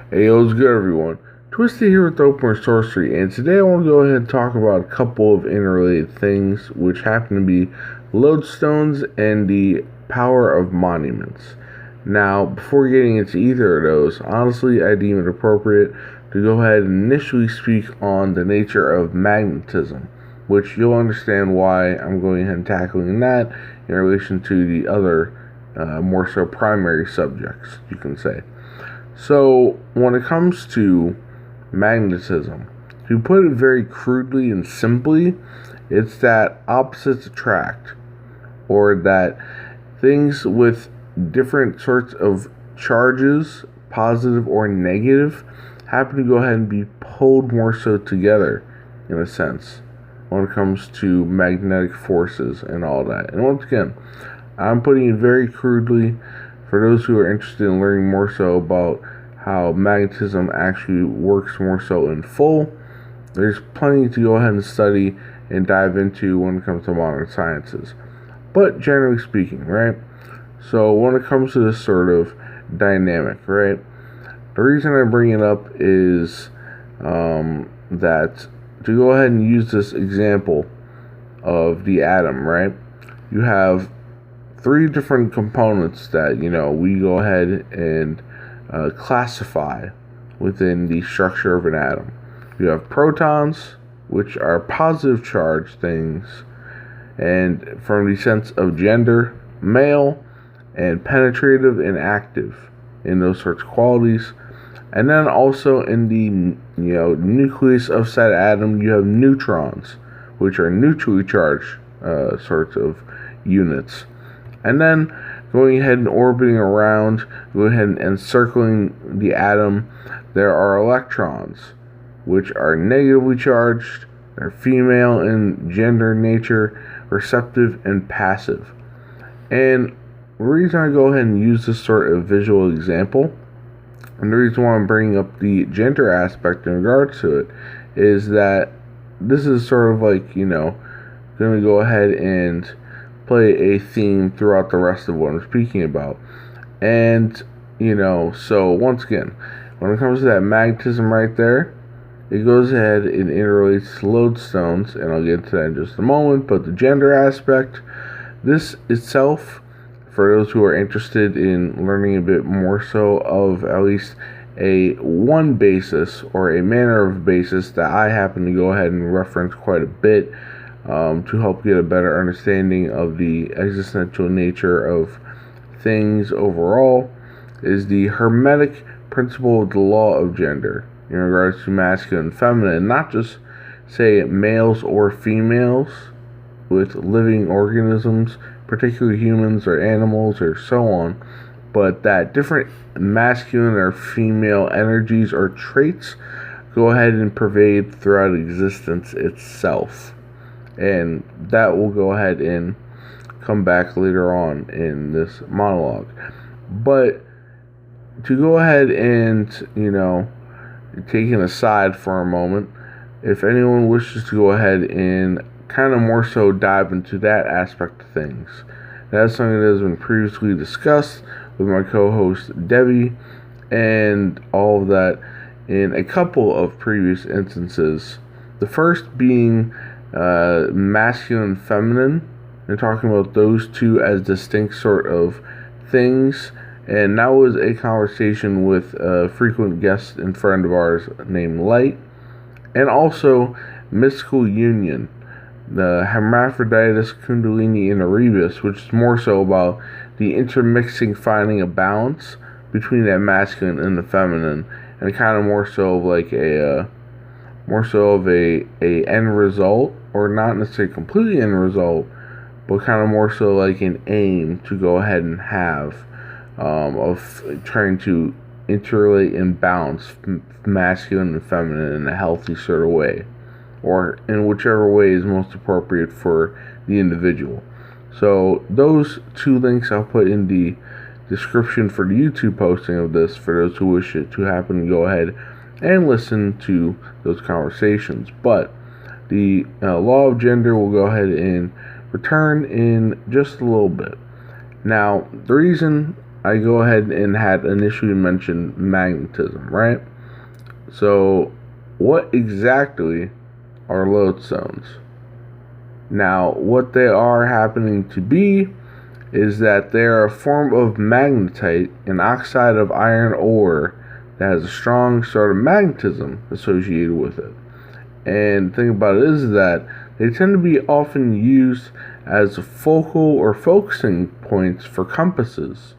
Hey, what's good, everyone? Twisted here with Open Sorcery, and today I want to go ahead and talk about a couple of interrelated things, which happen to be Lodestones and the power of monuments. Now, before getting into either of those, honestly, I deem it appropriate to go ahead and initially speak on the nature of magnetism, which you'll understand why I'm going ahead and tackling that in relation to the other, more so primary subjects, you can say. So, when it comes to magnetism, to put it very crudely and simply, it's that opposites attract, or that things with different sorts of charges, positive or negative, happen to go ahead and be pulled more so together, in a sense, when it comes to magnetic forces and all that. And once again, I'm putting it very crudely. For those who are interested in learning more so about how magnetism actually works more so in full, there's plenty to go ahead and study and dive into when it comes to modern sciences. But generally speaking, right? So when it comes to this sort of dynamic, right? The reason I bring it up is that to go ahead and use this example of the atom, right? You have three different components that, we go ahead and classify within the structure of an atom. You have protons, which are positive charge things, and from the sense of gender, male, and penetrative and active in those sorts of qualities. And then also in the nucleus of said atom, you have neutrons, which are neutrally charged sorts of units. And then going ahead and orbiting around, going ahead and encircling the atom, there are electrons, which are negatively charged. They're female in gender nature, receptive and passive. And the reason I go ahead and use this sort of visual example, and the reason why I'm bringing up the gender aspect in regards to it, is that this is sort of like, going to go ahead and play a theme throughout the rest of what I'm speaking about. And, so once again, when it comes to that magnetism right there, it goes ahead and interrelates to lodestones, and I'll get into that in just a moment. But the gender aspect, this itself, for those who are interested in learning a bit more so of at least a one basis or a manner of basis that I happen to go ahead and reference quite a bit, to help get a better understanding of the existential nature of things overall, is the Hermetic principle of the law of gender in regards to masculine and feminine, not just say males or females with living organisms, particularly humans or animals or so on, but that different masculine or female energies or traits go ahead and pervade throughout existence itself. And that will go ahead and come back later on in this monologue. But to go ahead and, take an aside for a moment, if anyone wishes to go ahead and kind of more so dive into that aspect of things, that's something that has been previously discussed with my co-host Devi, and all of that in a couple of previous instances. The first being masculine and feminine, and talking about those two as distinct sort of things. And that was a conversation with a frequent guest and friend of ours named Light. And also mystical union, the hermaphroditus kundalini and erebus, which is more so about the intermixing, finding a balance between that masculine and the feminine, and kind of more so of like a end result, or not necessarily completely end result, but kind of more so like an aim to go ahead and have, of trying to interrelate and balance masculine and feminine in a healthy sort of way, or in whichever way is most appropriate for the individual. So those two links I'll put in the description for the YouTube posting of this, for those who wish to happen to go ahead and listen to those conversations. But the law of gender will go ahead and return in just a little bit. Now, the reason I go ahead and had initially mentioned magnetism, right? So, what exactly are lodestones? Now, what they are happening to be is that they are a form of magnetite, an oxide of iron ore that has a strong sort of magnetism associated with it. And the thing about it is that they tend to be often used as focal or focusing points for compasses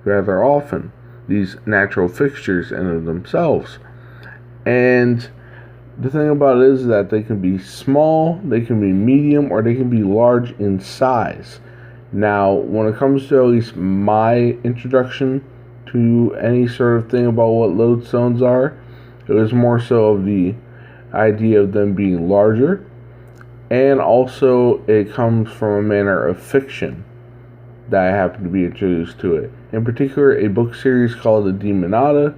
rather often, these natural fixtures in of themselves. And the thing about it is that they can be small, they can be medium, or they can be large in size. Now, when it comes to at least my introduction to any sort of thing about what lodestones are, it was more so of the idea of them being larger, and also it comes from a manner of fiction that I happened to be introduced to it. In particular, a book series called The Divinatory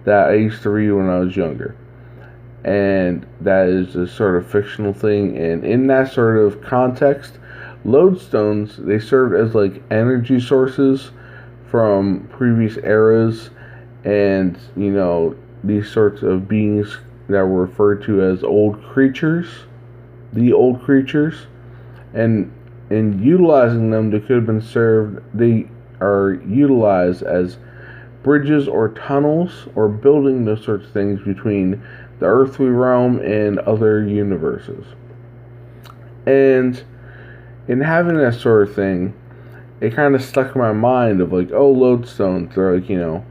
that I used to read when I was younger. And that is a sort of fictional thing, and in that sort of context, lodestones, they served as like energy sources from previous eras, and these sorts of beings that were referred to as old creatures, the old creatures, and in utilizing them, they could have been served. They are utilized as bridges or tunnels or building those sorts of things between the earthly realm and other universes. And in having that sort of thing, it kind of stuck in my mind of like, oh, lodestones, they're like,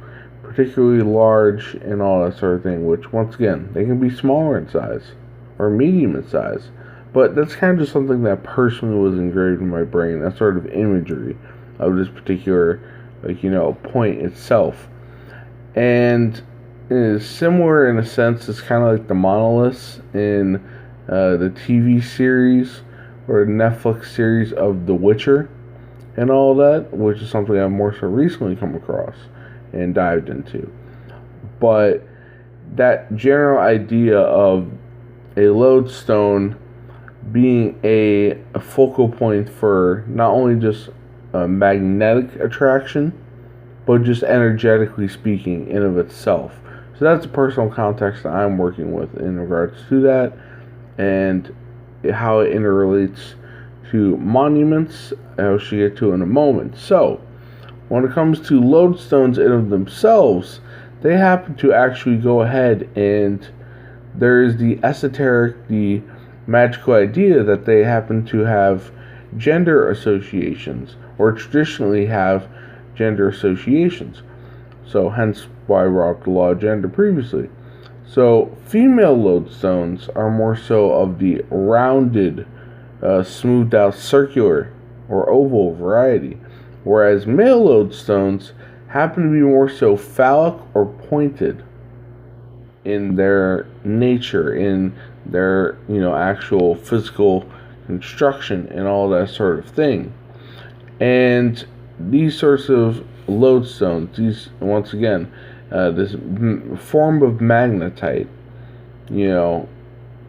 particularly large and all that sort of thing, which once again, they can be smaller in size or medium in size. But that's kind of just something that personally was engraved in my brain, that sort of imagery of this particular, point itself. And it is similar in a sense, it's kind of like the monoliths in the TV series or the Netflix series of The Witcher and all that, which is something I've more so recently come across and dived into. But that general idea of a lodestone being a focal point for not only just a magnetic attraction, but just energetically speaking in of itself. So that's the personal context that I'm working with in regards to that, and how it interrelates to monuments, I should get to in a moment. So, when it comes to lodestones in of themselves, they happen to actually go ahead and there is the esoteric, the magical idea that they happen to have gender associations, or traditionally have gender associations. So hence why I brought up the law of gender previously. So female lodestones are more so of the rounded, smoothed out circular or oval variety, whereas male lodestones happen to be more so phallic or pointed in their nature, in their actual physical construction and all that sort of thing. And these sorts of lodestones, these once again, this form of magnetite,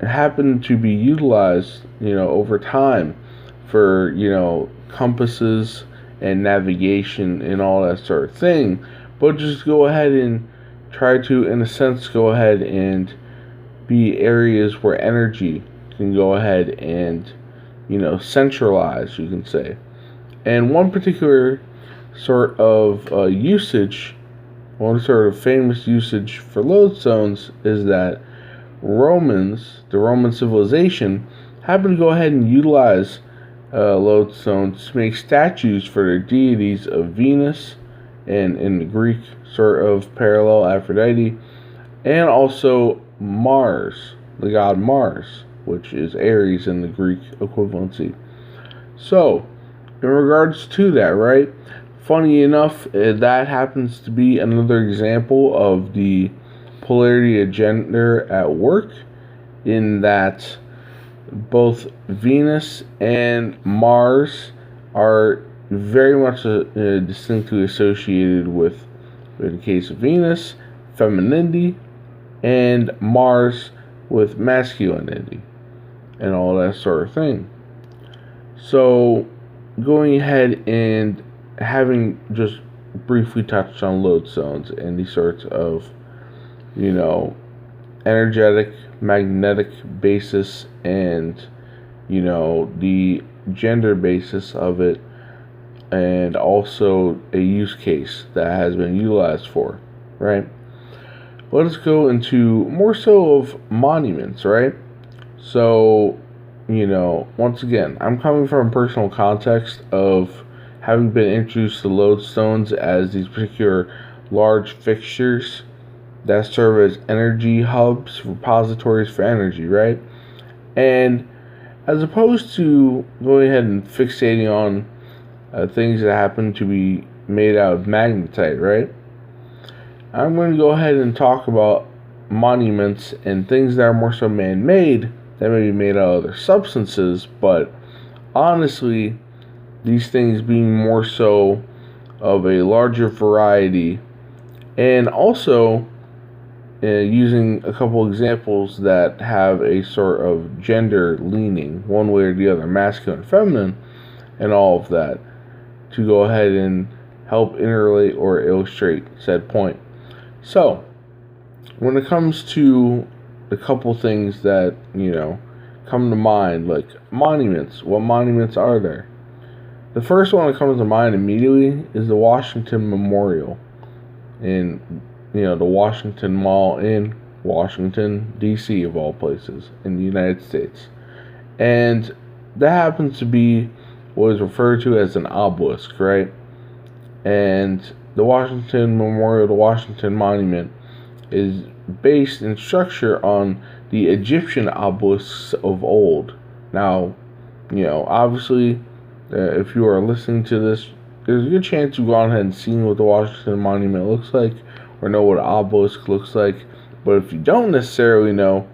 happen to be utilized, over time for compasses and navigation and all that sort of thing. But just go ahead and try to, in a sense, go ahead and be areas where energy can go ahead and, centralize, you can say. And one particular sort of usage, one sort of famous usage for lodestones is that the Roman civilization, happened to go ahead and utilize lodestones to make statues for their deities of Venus, and in the Greek sort of parallel Aphrodite, and also Mars, the god Mars, which is Ares in the Greek equivalency. So, in regards to that, right, funny enough, that happens to be another example of the polarity of gender at work, in that both Venus and Mars are very much distinctly associated with, in the case of Venus, femininity, and Mars with masculinity, and all that sort of thing. So, going ahead and having just briefly touched on lodestones and these sorts of, energetic, magnetic basis and, the gender basis of it, and also a use case that has been utilized for, right? Let us go into more so of monuments, right? So, once again, I'm coming from a personal context of having been introduced to lodestones as these particular large fixtures that serve as energy hubs, repositories for energy, right? And as opposed to going ahead and fixating on things that happen to be made out of magnetite, right? I'm going to go ahead and talk about monuments and things that are more so man-made that may be made out of other substances, but honestly, these things being more so of a larger variety, and also using a couple examples that have a sort of gender leaning, one way or the other, masculine, feminine, and all of that, to go ahead and help interrelate or illustrate said point. So, when it comes to a couple things that, come to mind, like monuments, what monuments are there? The first one that comes to mind immediately is the Washington Memorial in, the Washington Mall in Washington, D.C., of all places, in the United States. And that happens to be what is referred to as an obelisk, right? And the Washington Memorial, the Washington Monument, is based in structure on the Egyptian obelisks of old. Now, obviously, if you are listening to this, there's a good chance you've gone ahead and seen what the Washington Monument looks like, or know what an obelisk looks like. But if you don't necessarily know,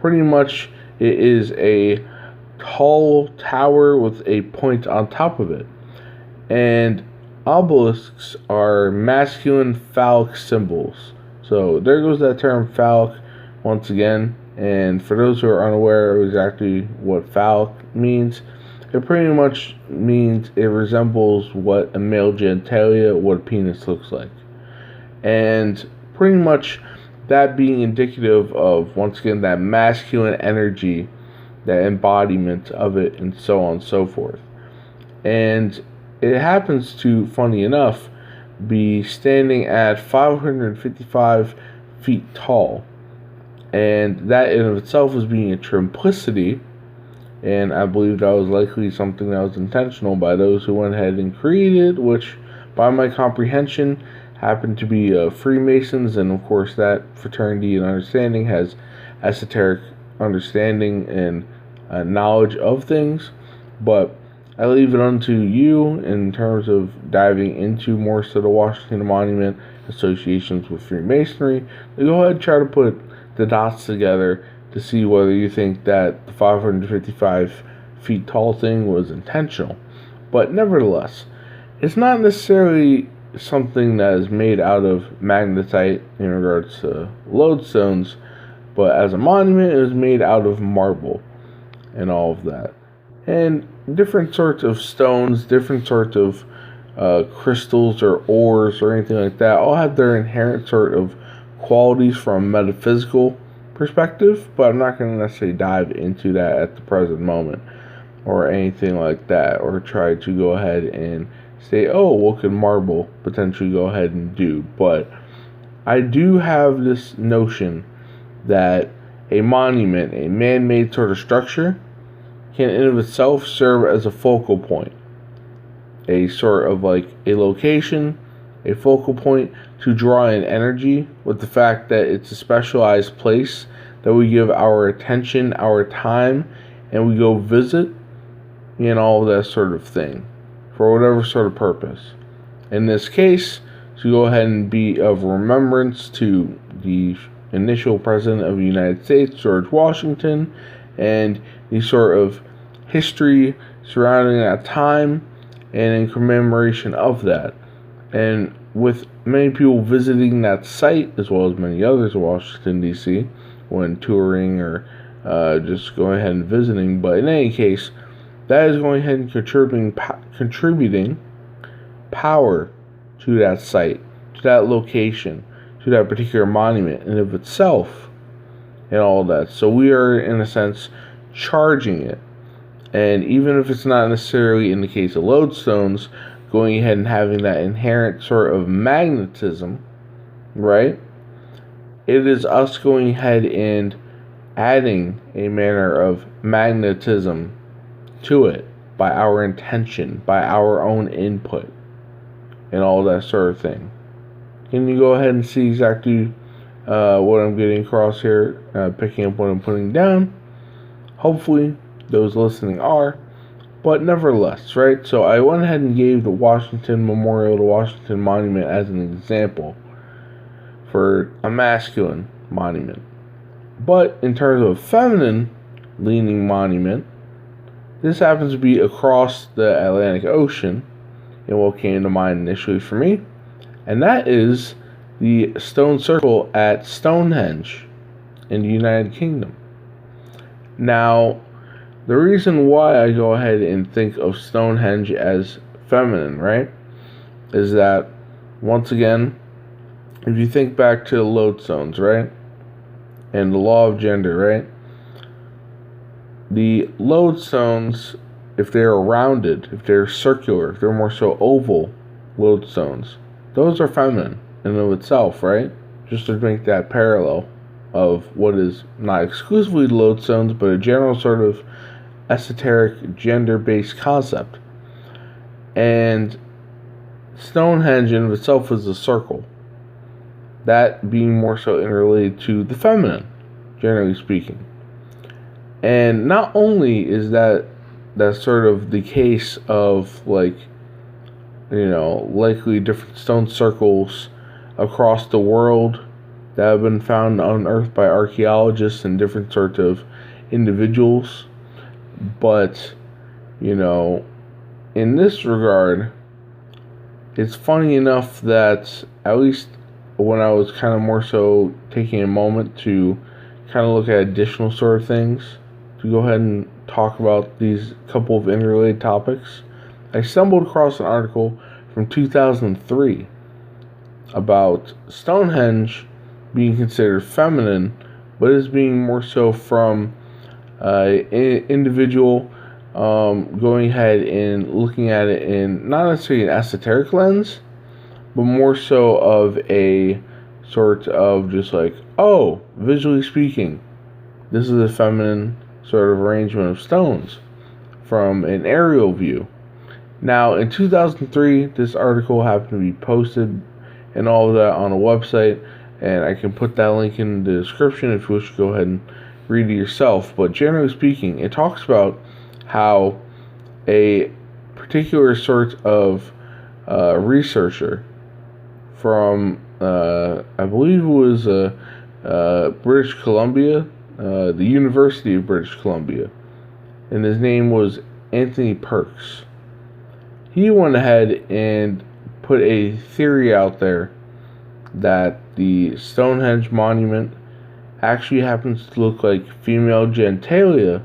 pretty much it is a tall tower with a point on top of it. And obelisks are masculine phallic symbols. So there goes that term phallic once again. And for those who are unaware of exactly what phallic means, it pretty much means it resembles what a male genitalia, what a penis looks like. And pretty much that being indicative of, once again, that masculine energy, that embodiment of it, and so on and so forth. And it happens to, funny enough, be standing at 555 feet tall. And that in of itself is being a triplicity, and I believe that was likely something that was intentional by those who went ahead and created, which, by my comprehension, happened to be Freemasons, and of course that fraternity and understanding has esoteric understanding and knowledge of things. But I leave it unto you in terms of diving into more so the Washington Monument, associations with Freemasonry, to go ahead and try to put the dots together to see whether you think that the 555 feet tall thing was intentional. But nevertheless, it's not necessarily something that is made out of magnetite in regards to lodestones, but as a monument, it was made out of marble and all of that. And different sorts of stones, different sorts of crystals or ores or anything like that all have their inherent sort of qualities from a metaphysical perspective, but I'm not going to necessarily dive into that at the present moment or anything like that, or try to go ahead and say, oh, what could marble potentially go ahead and do? But I do have this notion that a monument, a man-made sort of structure, can in of itself serve as a focal point, a sort of like a location, a focal point to draw in energy, with the fact that it's a specialized place that we give our attention, our time, and we go visit, and all that sort of thing, for whatever sort of purpose. In this case, to go ahead and be of remembrance to the initial president of the United States, George Washington, and the sort of history surrounding that time, and in commemoration of that. And with many people visiting that site, as well as many others in Washington, D.C., when touring or just going ahead and visiting, but in any case, that is going ahead and contributing power to that site, to that location, to that particular monument in of itself, and all that. So we are, in a sense, charging it. And even if it's not necessarily in the case of lodestones, going ahead and having that inherent sort of magnetism, right? It is us going ahead and adding a manner of magnetism to it by our intention, by our own input, and all that sort of thing. Can you go ahead and see exactly what I'm getting across here, picking up what I'm putting down? Hopefully, those listening are, but nevertheless, right? So I went ahead and gave the Washington Memorial, the Washington Monument as an example for a masculine monument. But in terms of a feminine leaning monument, this happens to be across the Atlantic Ocean, and what came to mind initially for me, and that is the stone circle at Stonehenge in the United Kingdom. Now, the reason why I go ahead and think of Stonehenge as feminine, right, is that, once again, if you think back to the Lodestones, right, and the law of gender, right, the Lodestones, if they're rounded, if they're circular, if they're more so oval Lodestones, those are feminine in and of itself, right? Just to make that parallel of what is not exclusively Lodestones, but a general sort of esoteric gender-based concept. And Stonehenge in of itself is a circle, that being more so interrelated to the feminine, generally speaking. And not only is that sort of the case of, like, you know, likely different stone circles across the world that have been found on Earth by archaeologists and different sorts of individuals, but, you know, in this regard, it's funny enough that, at least when I was kind of more so taking a moment to kind of look at additional sort of things, to go ahead and talk about these couple of interrelated topics, I stumbled across an article from 2003 about Stonehenge being considered feminine, but as being more so from an individual going ahead and looking at it in not necessarily an esoteric lens, but more so of a sort of just like, oh, visually speaking, this is a feminine sort of arrangement of stones from an aerial view. Now, in 2003, this article happened to be posted and all of that on a website, and I can put that link in the description if you wish to go ahead and read it yourself. But generally speaking, it talks about how a particular sort of researcher from, I believe it was British Columbia, the University of British Columbia, and his name was Anthony Perks. He went ahead and put a theory out there that the Stonehenge monument actually happens to look like female genitalia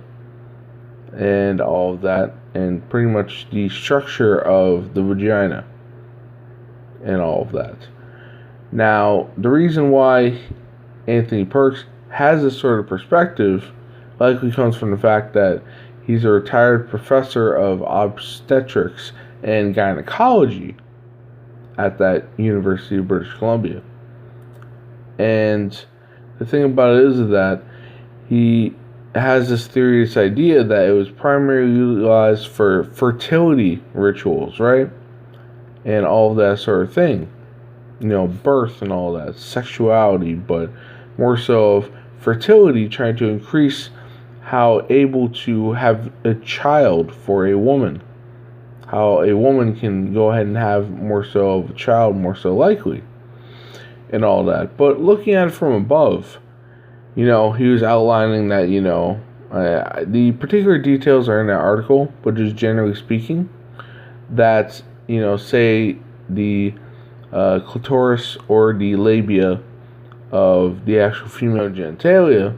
and all of that, and pretty much the structure of the vagina and all of that. Now, the reason why Anthony Perks has this sort of perspective likely comes from the fact that he's a retired professor of obstetrics and gynecology at that University of British Columbia. And the thing about it is that he has this theory, this idea that it was primarily utilized for fertility rituals, right? And all of that sort of thing. You know, birth and all that, sexuality, but more so of fertility, trying to increase how able to have a child for a woman. How a woman can go ahead and have more so of a child, more so likely, and all that. But looking at it from above, you know, he was outlining that, you know, the particular details are in that article, but just generally speaking, that, you know, say the clitoris or the labia of the actual female genitalia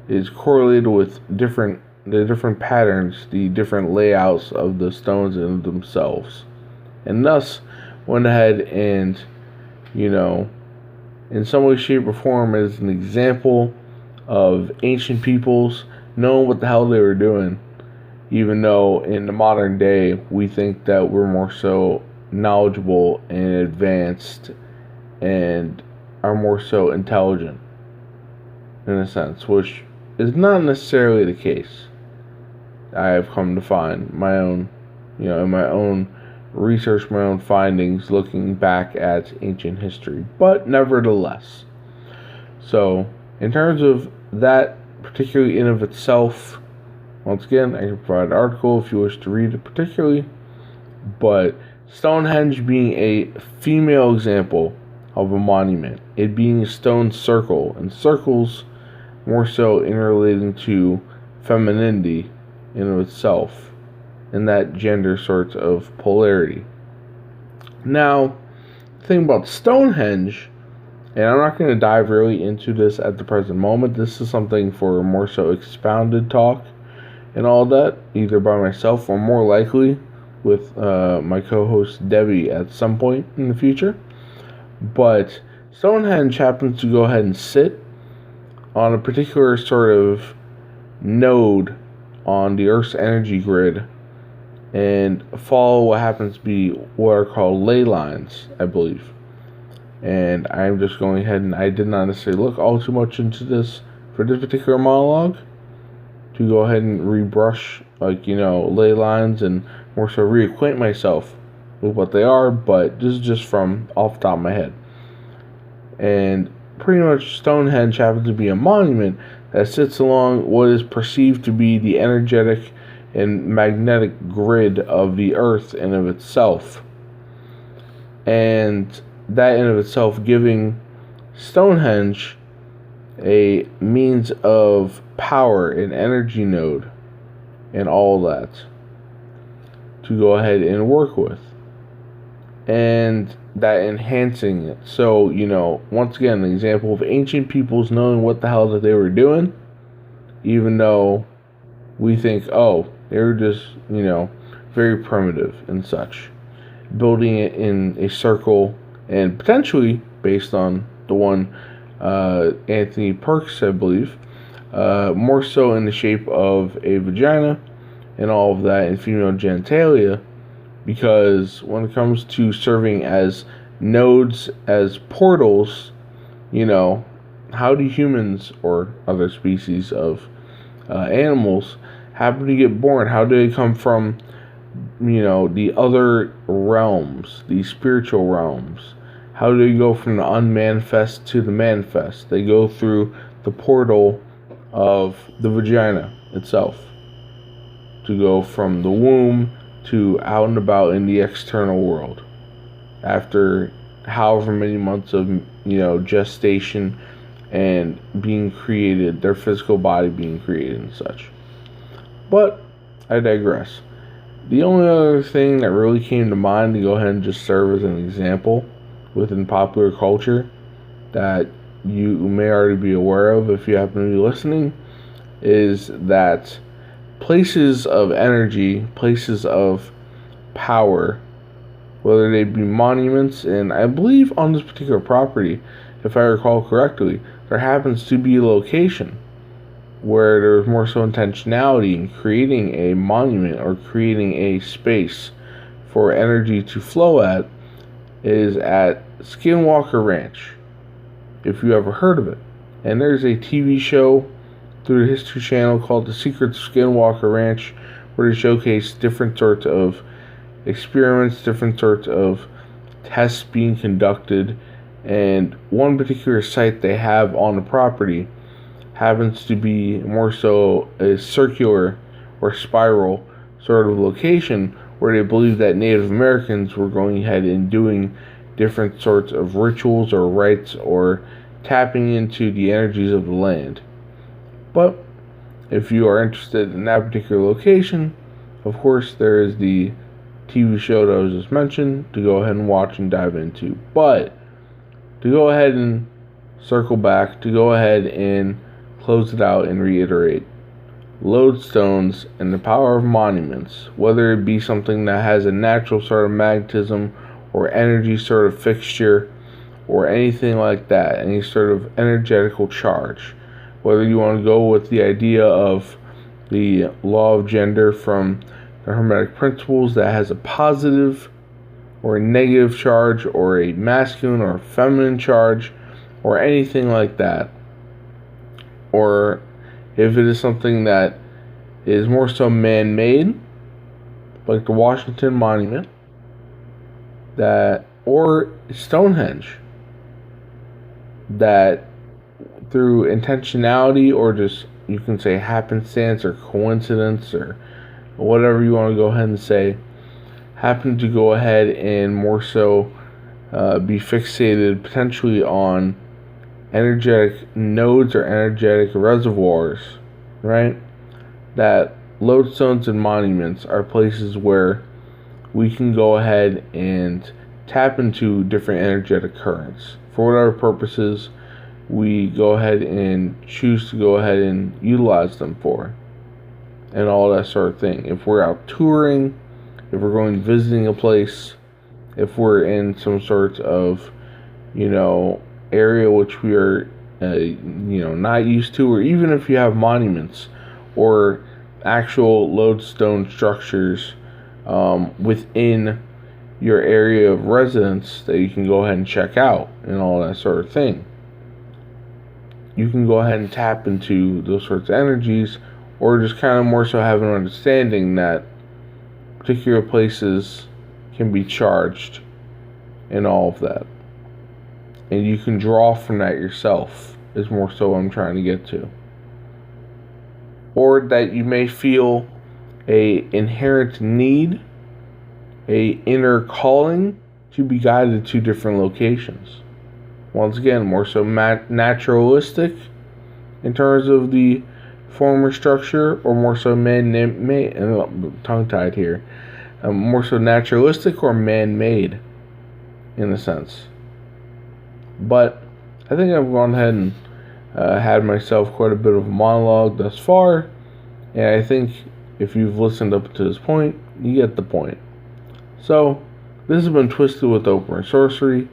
is correlated with the different patterns, the different layouts of the stones in themselves. And thus, went ahead and, in some way, shape, or form, as an example of ancient peoples knowing what the hell they were doing, even though in the modern day we think that we're more so knowledgeable and advanced and are more so intelligent, in a sense, which is not necessarily the case. I have come to find my own, in my own research, my own findings, looking back at ancient history. But nevertheless, so in terms of that particularly in of itself, once again, I can provide an article if you wish to read it particularly. But Stonehenge being a female example of a monument, it being a stone circle, and circles more so interrelating to femininity in of itself, and that gender sort of polarity. Now, the thing about Stonehenge, and I'm not going to dive really into this at the present moment, this is something for more so expounded talk and all that, either by myself or more likely with my co-host Devi at some point in the future. But Stonehenge happens to go ahead and sit on a particular sort of node on the Earth's energy grid and follow what happens to be what are called ley lines, I believe. And I'm just going ahead, and I did not necessarily look all too much into this for this particular monologue, to go ahead and rebrush, ley lines and more so reacquaint myself with what they are, but this is just from off the top of my head. And pretty much Stonehenge happens to be a monument that sits along what is perceived to be the energetic and magnetic grid of the Earth in of itself. And that in of itself giving Stonehenge a means of power, an energy node, and all that to go ahead and work with. And that enhancing it. So, once again, an example of ancient peoples knowing what the hell that they were doing, even though we think, oh, they were just, very primitive and such. Building it in a circle, and potentially, based on the one Anthony Perks, I believe, more so in the shape of a vagina and all of that, and female genitalia, because when it comes to serving as nodes, as portals, how do humans or other species of animals happen to get born? How do they come from, the other realms, the spiritual realms? How do they go from the unmanifest to the manifest? They go through the portal of the vagina itself, to go from the womb to out and about in the external world after however many months of gestation and being created, their physical body being created and such. But I digress. The only other thing that really came to mind to go ahead and just serve as an example within popular culture that you may already be aware of if you happen to be listening is that places of energy, places of power, whether they be monuments, and I believe on this particular property, if I recall correctly, there happens to be a location where there's more so intentionality in creating a monument or creating a space for energy to flow at, is at Skinwalker Ranch, if you ever heard of it. And there's a TV show through the History Channel called The Secrets of Skinwalker Ranch, where they showcase different sorts of experiments, different sorts of tests being conducted, and one particular site they have on the property happens to be more so a circular or spiral sort of location where they believe that Native Americans were going ahead and doing different sorts of rituals or rites or tapping into the energies of the land. But if you are interested in that particular location, of course there is the TV show that I was just mentioned to go ahead and watch and dive into. But to go ahead and circle back, to go ahead and close it out and reiterate, Lodestones and the power of monuments, whether it be something that has a natural sort of magnetism or energy sort of fixture or anything like that, any sort of energetical charge. Whether you want to go with the idea of the law of gender from the Hermetic principles that has a positive or a negative charge, or a masculine or feminine charge, or anything like that. Or if it is something that is more so man-made, like the Washington Monument, that, or Stonehenge, that through intentionality, or just, you can say happenstance or coincidence or whatever you want to go ahead and say, happen to go ahead and more so be fixated potentially on energetic nodes or energetic reservoirs, right? That lodestones and monuments are places where we can go ahead and tap into different energetic currents for whatever purposes we go ahead and choose to go ahead and utilize them for, and all that sort of thing. If we're out touring, if we're going visiting a place, if we're in some sort of, area which we are, not used to, or even if you have monuments or actual lodestone structures within your area of residence that you can go ahead and check out and all that sort of thing. You can go ahead and tap into those sorts of energies, or just kind of more so have an understanding that particular places can be charged and all of that. And you can draw from that yourself, is more so what I'm trying to get to. Or that you may feel a inherent need, a inner calling to be guided to different locations. Once again, more so naturalistic in terms of the form or structure, or more so man-made, tongue-tied here, more so naturalistic or man-made in a sense. But I think I've gone ahead and had myself quite a bit of a monologue thus far, and I think if you've listened up to this point, you get the point. So, this has been Twisted with Open Sorcery,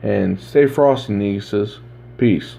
and stay frosty, Neguses. Peace.